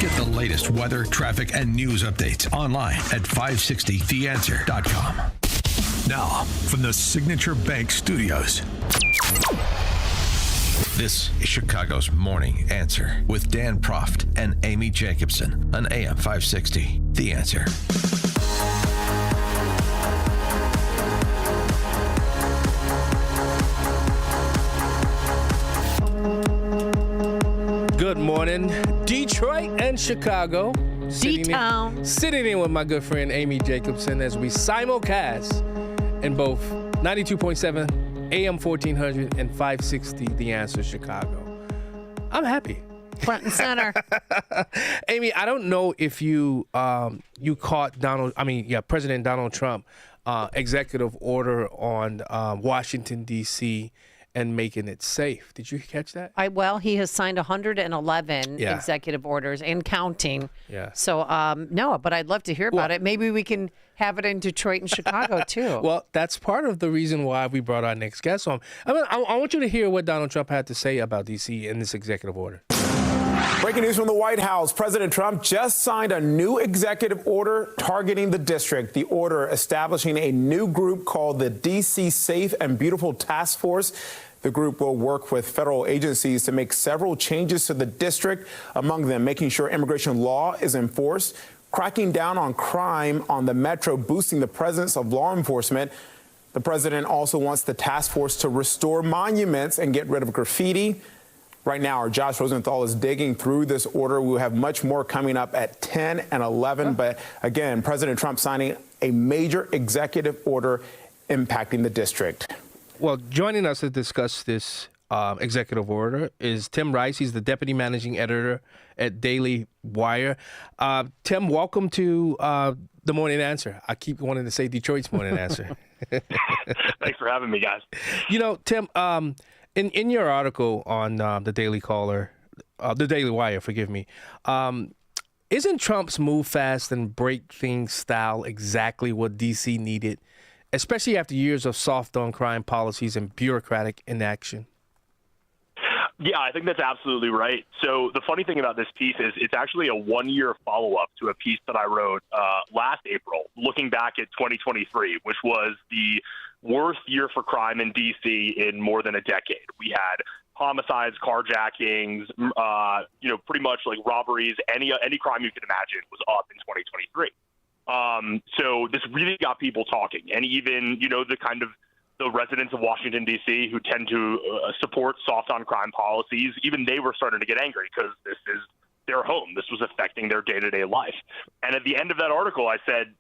Get the latest weather, traffic, and news updates online at 560theanswer.com. Now, from the Signature Bank Studios. This is Chicago's Morning Answer with Dan Proft and Amy Jacobson on AM 560. The Answer. Good morning, Detroit and Chicago. D-Town. Sitting in with my good friend Amy Jacobson as we simulcast in both 92.7 AM 1400 and 560 The Answer Chicago. I'm happy. Front and center. Amy, I don't know if you caught President Donald Trump executive order on Washington, D.C., and making it safe. Did you catch that? He has signed 111 executive orders and counting. Yeah. So, no, but I'd love to hear about it. Maybe we can have it in Detroit and Chicago, too. Well, that's part of the reason why we brought our next guest on. I want you to hear what Donald Trump had to say about D.C. in this executive order. Breaking news from the White House. President Trump just signed a new executive order targeting the district. The order establishing a new group called the D.C. Safe and Beautiful Task Force. The group will work with federal agencies to make several changes to the district, among them making sure immigration law is enforced, cracking down on crime on the metro, boosting the presence of law enforcement. The president also wants the task force to restore monuments and get rid of graffiti. Right now, our Josh Rosenthal is digging through this order. We'll have much more coming up at 10 and 11. But again, President Trump signing a major executive order impacting the district. Well, joining us to discuss this executive order is Tim Rice. He's the deputy managing editor at Daily Wire. Tim, welcome to the Morning Answer. I keep wanting to say Detroit's Morning Answer. Thanks for having me, guys. You know, Tim, in your article on the Daily Wire, forgive me, isn't Trump's move fast and break things style exactly what D.C. needed, especially after years of soft on crime policies and bureaucratic inaction? Yeah, I think that's absolutely right. So the funny thing about this piece is it's actually a one-year follow-up to a piece that I wrote last April, looking back at 2023, which was the worst year for crime in D.C. in more than a decade. We had homicides, carjackings, pretty much like robberies, any crime you could imagine was up in 2023. So this really got people talking, and even, the residents of Washington, D.C., who tend to support soft on crime policies, even they were starting to get angry because this is their home. This was affecting their day-to-day life. And at the end of that article, I said,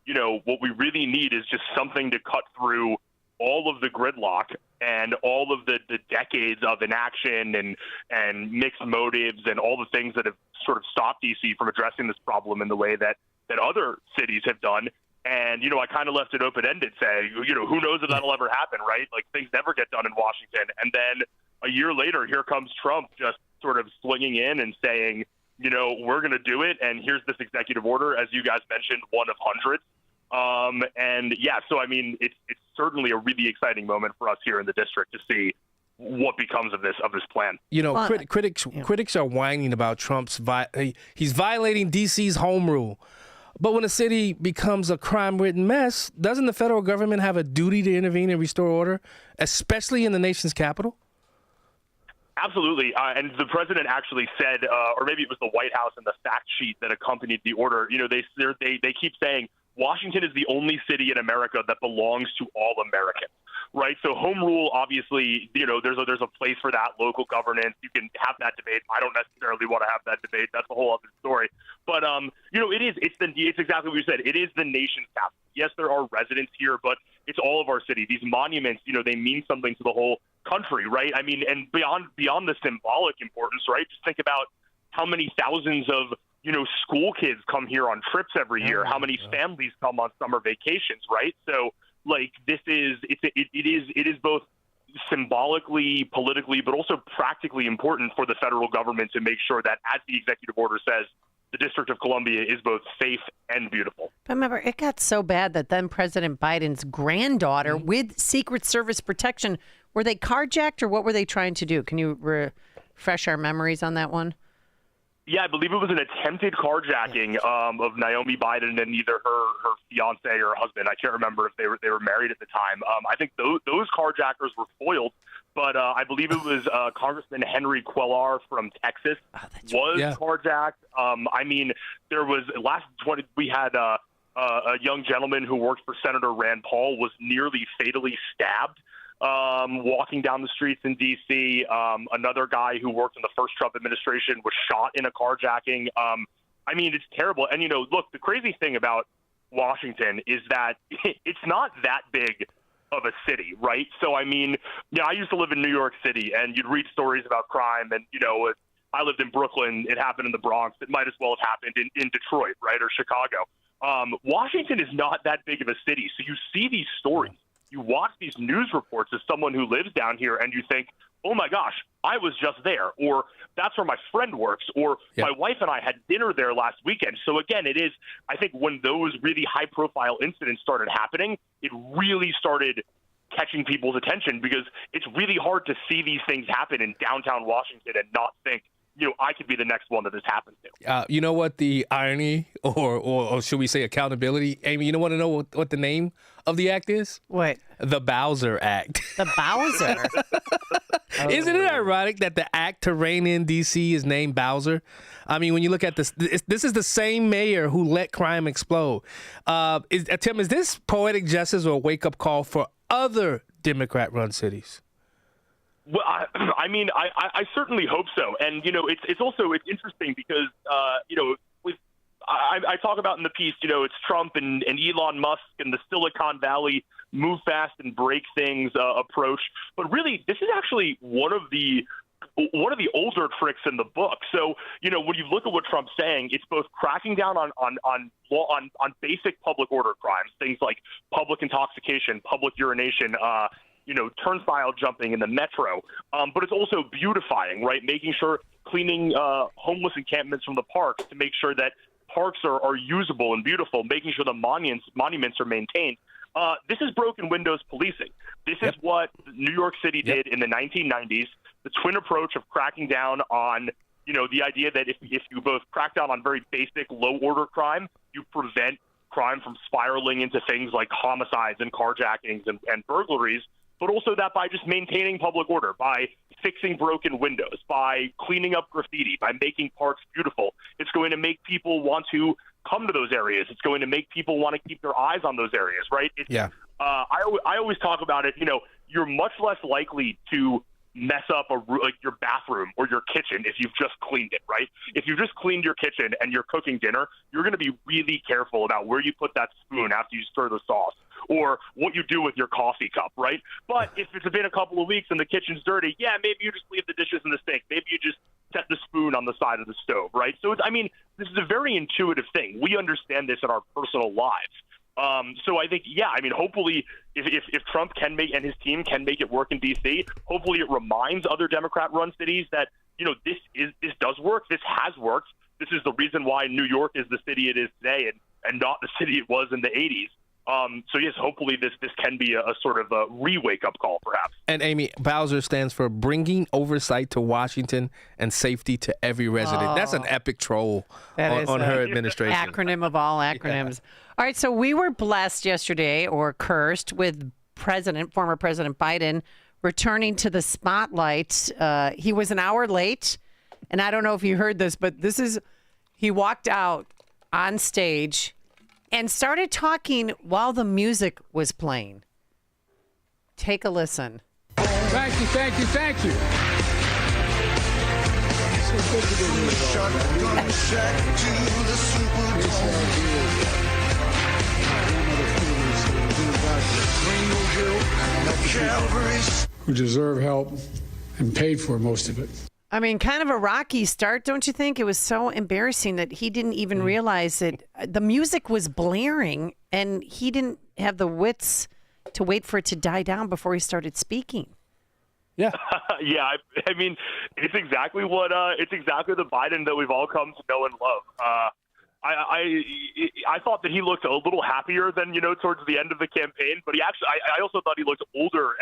what we really need is just something to cut through all of the gridlock and all of the decades of inaction and mixed motives and all the things that have sort of stopped D.C. from addressing this problem in the way that other cities have done. And, I kind of left it open-ended, saying, who knows if that'll ever happen, right? Like, things never get done in Washington. And then a year later, here comes Trump just sort of swinging in and saying, we're going to do it. And here's this executive order, as you guys mentioned, one of hundreds. So, it's certainly a really exciting moment for us here in the district to see what becomes of this plan. Critics are whining about Trump's he's violating D.C.'s home rule. But when a city becomes a crime-ridden mess, doesn't the federal government have a duty to intervene and restore order, especially in the nation's capital? Absolutely. And the president actually said, or maybe it was the White House and the fact sheet that accompanied the order, they keep saying Washington is the only city in America that belongs to all Americans. Right. So home rule, obviously, there's a place for that, local governance. You can have that debate. I don't necessarily want to have that debate. That's a whole other story. But, it's exactly what you said. It is the nation's capital. Yes, there are residents here, but it's all of our city. These monuments, they mean something to the whole country. Right. And beyond the symbolic importance. Right. Just think about how many thousands of, school kids come here on trips every year, how many families come on summer vacations. Right. So, it is both symbolically, politically, but also practically important for the federal government to make sure that, as the executive order says, the District of Columbia is both safe and beautiful. But remember, it got so bad that then President Biden's granddaughter, with Secret Service protection, were they carjacked or what were they trying to do? Can you refresh our memories on that one? Yeah, I believe it was an attempted carjacking of Naomi Biden and either her fiance or her husband. I can't remember if they were married at the time. I think those carjackers were foiled, but I believe it was Congressman Henry Cuellar from Texas was carjacked. I mean, there was we had a young gentleman who worked for Senator Rand Paul was nearly fatally stabbed walking down the streets in D.C. Another guy who worked in the first Trump administration was shot in a carjacking. I mean, it's terrible. And, look, the crazy thing about Washington is that it's not that big of a city, right? So, I mean, I used to live in New York City, and you'd read stories about crime, and, I lived in Brooklyn. It happened in the Bronx. It might as well have happened in Detroit, right, or Chicago. Washington is not that big of a city, so you see these stories. You watch these news reports as someone who lives down here, and you think, oh, my gosh, I was just there, or that's where my friend works, or my wife and I had dinner there last weekend. So, again, it is, I think, when those really high-profile incidents started happening, it really started catching people's attention because it's really hard to see these things happen in downtown Washington and not think, I could be the next one that this happens to. You know what the irony or should we say accountability? Amy, you want to know what the name of the act is? What? The Bowser Act. The Bowser? Isn't it ironic that the act to rein in D.C. is named Bowser? I mean, when you look at this is the same mayor who let crime explode. Tim, is this poetic justice or a wake-up call for other Democrat-run cities? Well, I mean, I certainly hope so. And, it's interesting because, I talk about in the piece, it's Trump and Elon Musk and the Silicon Valley move fast and break things approach. But really, this is actually one of the older tricks in the book. So, when you look at what Trump's saying, it's both cracking down on basic public order crimes, things like public intoxication, public urination, turnstile jumping in the metro. But it's also beautifying, right? Making sure cleaning homeless encampments from the parks to make sure that parks are usable and beautiful, making sure the monuments are maintained. This is broken windows policing. This is what New York City did in the 1990s, the twin approach of cracking down on, the idea that if you both crack down on very basic low-order crime, you prevent crime from spiraling into things like homicides and carjackings and burglaries, but also that by just maintaining public order, by fixing broken windows, by cleaning up graffiti, by making parks beautiful, it's going to make people want to come to those areas. It's going to make people want to keep their eyes on those areas, right? I always talk about it, you're much less likely to mess up your bathroom or your kitchen if you've just cleaned it, right? If you've just cleaned your kitchen and you're cooking dinner, you're going to be really careful about where you put that spoon after you stir the sauce or what you do with your coffee cup, right? But if it's been a couple of weeks and the kitchen's dirty, maybe you just leave the dishes in the sink. Maybe you just set the spoon on the side of the stove, right? So, this is a very intuitive thing. We understand this in our personal lives. So I think, hopefully if Trump can and his team can make it work in D.C., hopefully it reminds other Democrat-run cities that, this does work. This has worked. This is the reason why New York is the city it is today and not the city it was in the 80s. So, yes, hopefully this can be a sort of a re-wake-up call, perhaps. And, Amy, Bowser stands for bringing oversight to Washington and safety to every resident. Oh, that's an epic troll on her administration. Acronym of all acronyms. Yeah. All right, so we were blessed yesterday, or cursed, with former President Biden returning to the spotlight. He was an hour late, and I don't know if you heard this, but he walked out on stage and started talking while the music was playing. Take a listen. Thank you, thank you, thank you. Who deserve help and paid for most of it. I mean, kind of a rocky start, don't you think? It was so embarrassing that he didn't even realize that the music was blaring and he didn't have the wits to wait for it to die down before he started speaking. Yeah. I mean, it's exactly the Biden that we've all come to know and love. I thought that he looked a little happier than, towards the end of the campaign, but I also thought he looked older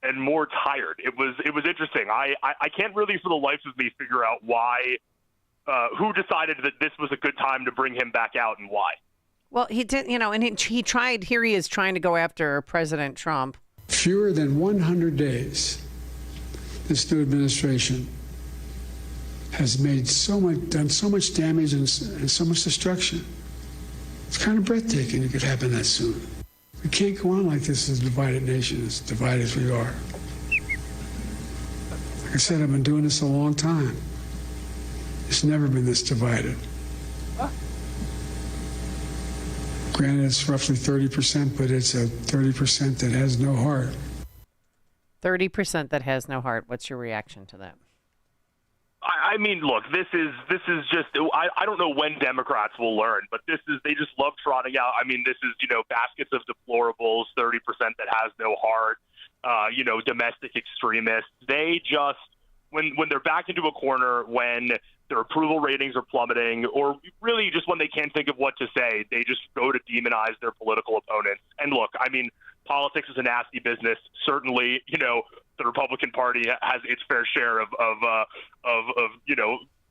and more tired. It was interesting. I can't really for the life of me figure out why who decided that this was a good time to bring him back out and why? Well, he did, and he tried. Here he is trying to go after President Trump. Fewer than 100 days, this new administration has done so much damage and so much destruction. It's kind of breathtaking it could happen that soon. We can't go on like this as a divided nation, as divided as we are. Like I said, I've been doing this a long time. It's never been this divided. Granted, it's roughly 30%, but it's a 30% that has no heart. 30% that has no heart. What's your reaction to that? I mean, look, this is just, I don't know when Democrats will learn, but they just love trotting out. I mean, this is, baskets of deplorables, 30% that has no heart, domestic extremists. They just, when they're backed into a corner, when their approval ratings are plummeting, or really just when they can't think of what to say, they just go to demonize their political opponents. And look, I mean, politics is a nasty business. Certainly, the Republican Party has its fair share of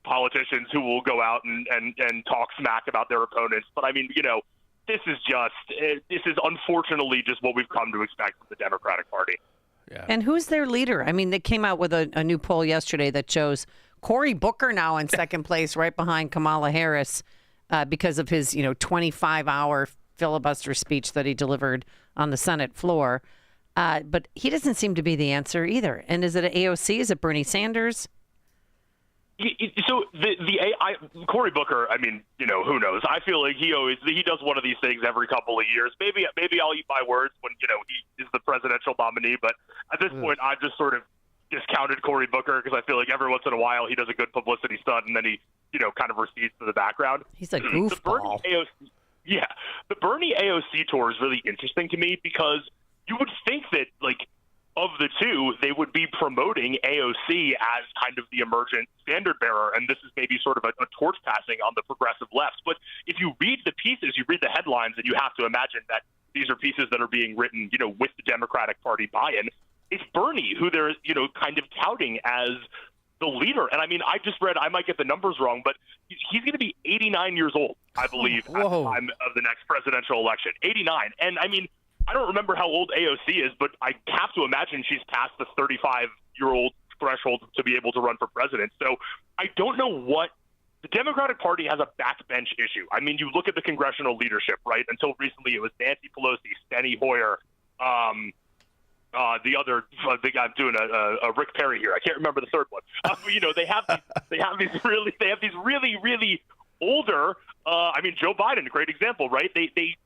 politicians who will go out and talk smack about their opponents. But I mean, this is unfortunately just what we've come to expect from the Democratic Party. Yeah. And who's their leader? I mean, they came out with a new poll yesterday that shows Cory Booker now in second place, right behind Kamala Harris, because of his 25-hour filibuster speech that he delivered on the Senate floor. But he doesn't seem to be the answer either. And is it AOC? Is it Bernie Sanders? So Cory Booker, I mean, who knows? I feel like he does one of these things every couple of years. Maybe I'll eat my words when he is the presidential nominee. But at this point, I've just sort of discounted Cory Booker because I feel like every once in a while he does a good publicity stunt and then he kind of recedes to the background. He's a goofball. The Bernie AOC tour is really interesting to me because you would think that of the two, they would be promoting AOC as kind of the emergent standard bearer, and this is maybe sort of a torch passing on the progressive left. But if you read the pieces, you read the headlines, and you have to imagine that these are pieces that are being written, with the Democratic Party buy-in. It's Bernie who they're, kind of touting as the leader. And I mean, I just read, I might get the numbers wrong, but he's going to be 89 years old, I believe, at the time of the next presidential election. 89. And I mean, I don't remember how old AOC is, but I have to imagine she's past the 35-year-old threshold to be able to run for president. So I don't know what the Democratic Party has a backbench issue. I mean, you look at the congressional leadership, right? Until recently, it was Nancy Pelosi, Steny Hoyer, the other, I think I'm doing a Rick Perry here. I can't remember the third one. They have these really, really older. I mean, Joe Biden, a great example, right? They've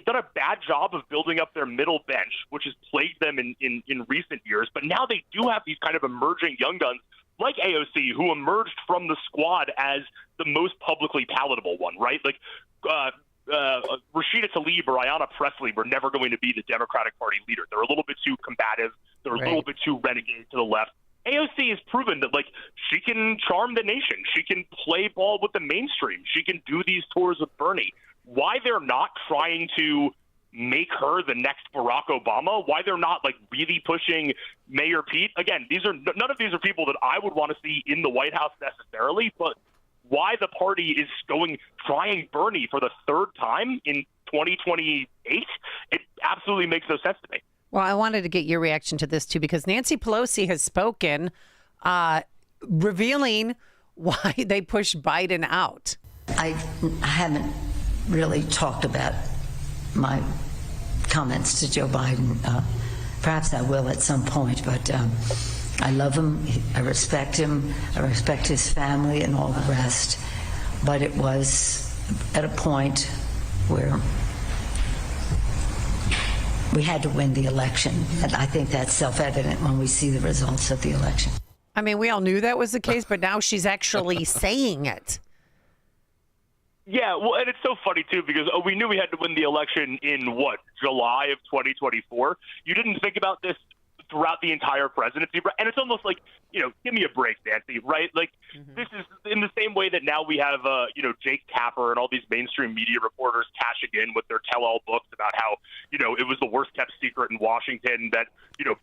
done a bad job of building up their middle bench, which has plagued them in recent years. But now they do have these kind of emerging young guns like AOC, who emerged from the squad as the most publicly palatable one, right? Like Rashida Tlaib or Ayanna Pressley were never going to be the Democratic Party leader. They're a little bit too combative. They're a little bit too renegade to the left. AOC has proven that, she can charm the nation. She can play ball with the mainstream. She can do these tours with Bernie. Why they're not trying to make her the next Barack Obama, why they're not really pushing Mayor Pete. Again, none of these are people that I would want to see in the White House necessarily, but why the party is trying Bernie for the third time in 2028, it absolutely makes no sense to me. Well, I wanted to get your reaction to this too, because Nancy Pelosi has spoken, revealing why they pushed Biden out. I haven't really talked about my comments to Joe Biden. Perhaps I will at some point, but I love him. I respect him. I respect his family and all the rest. But it was at a point where we had to win the election. And I think that's self-evident when we see the results of the election. I mean, we all knew that was the case, but now she's actually saying it. Yeah, well, and it's so funny, too, because we knew we had to win the election in, July of 2024? You didn't think about this throughout the entire presidency. And it's almost like, give me a break, Nancy, right? Like, this is in the same way that now we have, Jake Tapper and all these mainstream media reporters cashing in with their tell-all books about how, it was the worst-kept secret in Washington that,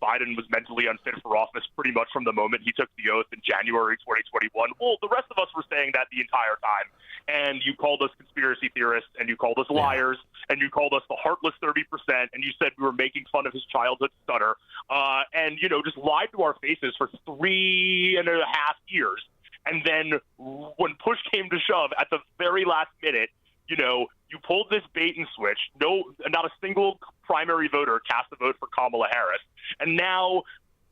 Biden was mentally unfit for office pretty much from the moment he took the oath in January 2021. Well, the rest of us were saying that the entire time. And you called us conspiracy theorists, and you called us liars, and you called us the heartless 30%, and you said we were making fun of his childhood stutter, and, just lied to our faces for 3.5 years. And then when push came to shove at the very last minute, you pulled this bait and switch. No, not a single primary voter cast a vote for Kamala Harris. And now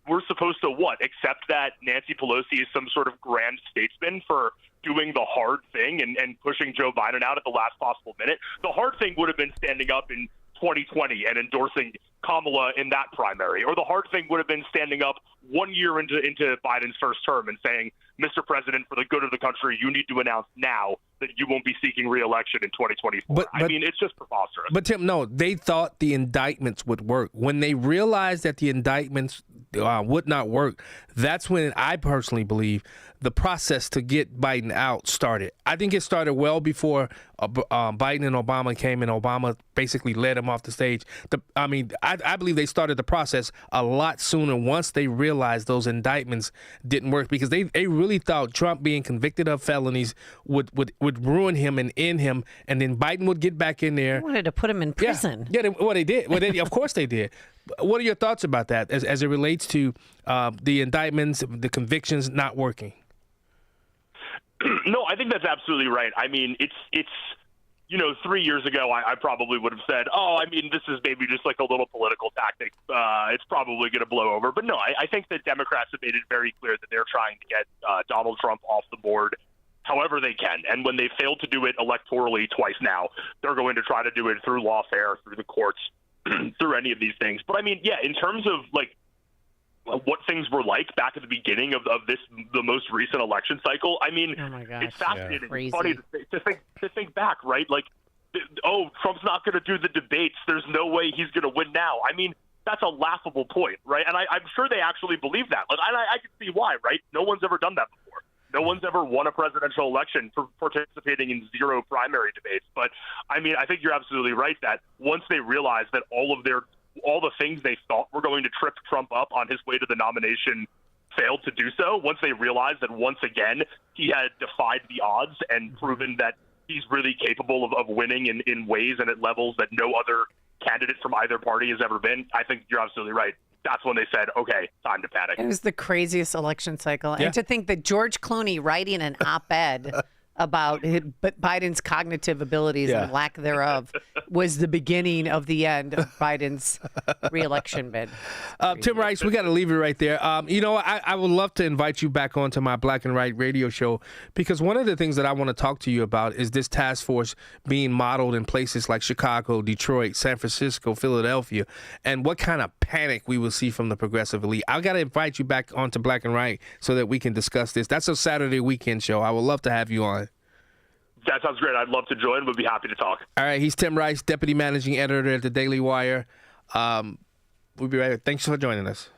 we're supposed to accept that Nancy Pelosi is some sort of grand statesman for doing the hard thing and pushing Joe Biden out at the last possible minute. The hard thing would have been standing up in 2020 and endorsing Kamala in that primary. Or the hard thing would have been standing up 1 year into Biden's first term and saying, Mr. President, for the good of the country, you need to announce now that you won't be seeking re-election in 2024. But I mean, it's just preposterous. But, Tim, no, they thought the indictments would work. When they realized that the indictments would not work, that's when I personally believe the process to get Biden out started. I think it started well before Biden and Obama came, and Obama basically led him off the stage. I believe they started the process a lot sooner once they realized those indictments didn't work, because they really thought Trump being convicted of felonies would ruin him and end him, and then Biden would get back in there. They wanted to put him in prison. Yeah, they did. Well, of course they did. What are your thoughts about that as it relates to the indictments, the convictions not working? No, I think that's absolutely right. I mean, it's 3 years ago, I probably would have said, this is maybe just like a little political tactic. It's probably going to blow over. But no, I think that Democrats have made it very clear that they're trying to get Donald Trump off the board however they can. And when they failed to do it electorally twice now, they're going to try to do it through lawfare, through the courts, through any of these things. But I mean, yeah, in terms of like what things were like back at the beginning of the most recent election cycle, I mean, it's fascinating. Yeah. It's funny to think back, right? Like, Trump's not going to do the debates. There's no way he's going to win now. I mean, that's a laughable point, right? And I'm sure they actually believe that. Like, I can see why, right? No one's ever done that before. No one's ever won a presidential election for participating in 0 primary debates. But I mean, I think you're absolutely right that once they realized that all the things they thought were going to trip Trump up on his way to the nomination failed to do so, once they realized that once again he had defied the odds and proven that he's really capable of winning in ways and at levels that no other candidate from either party has ever been, I think you're absolutely right. That's when they said, okay, time to panic. It was the craziest election cycle. Yeah. And to think that George Clooney writing an op-ed about Biden's cognitive abilities and lack thereof was the beginning of the end of Biden's re-election bid. Tim Rice, we got to leave it right there. I would love to invite you back onto my Black and Right radio show, because one of the things that I want to talk to you about is this task force being modeled in places like Chicago, Detroit, San Francisco, Philadelphia, and what kind of panic we will see from the progressive elite. I got to invite you back onto Black and Right so that we can discuss this. That's a Saturday weekend show. I would love to have you on. That sounds great. I'd love to join. We'd be happy to talk. All right. He's Tim Rice, Deputy Managing Editor at the Daily Wire. We'll be right back. Thanks for joining us.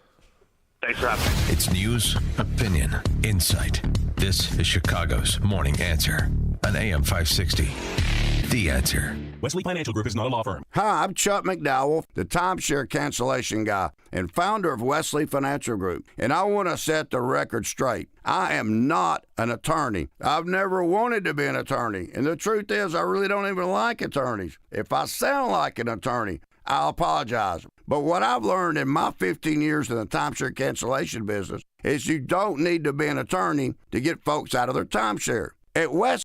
Thanks for having me. It's news, opinion, insight. This is Chicago's Morning Answer on AM 560. The Answer. Wesley Financial Group is not a law firm. Hi, I'm Chuck McDowell, the timeshare cancellation guy and founder of Wesley Financial Group. And I want to set the record straight. I am not an attorney. I've never wanted to be an attorney. And the truth is, I really don't even like attorneys. If I sound like an attorney, I'll apologize. But what I've learned in my 15 years in the timeshare cancellation business is you don't need to be an attorney to get folks out of their timeshare. At West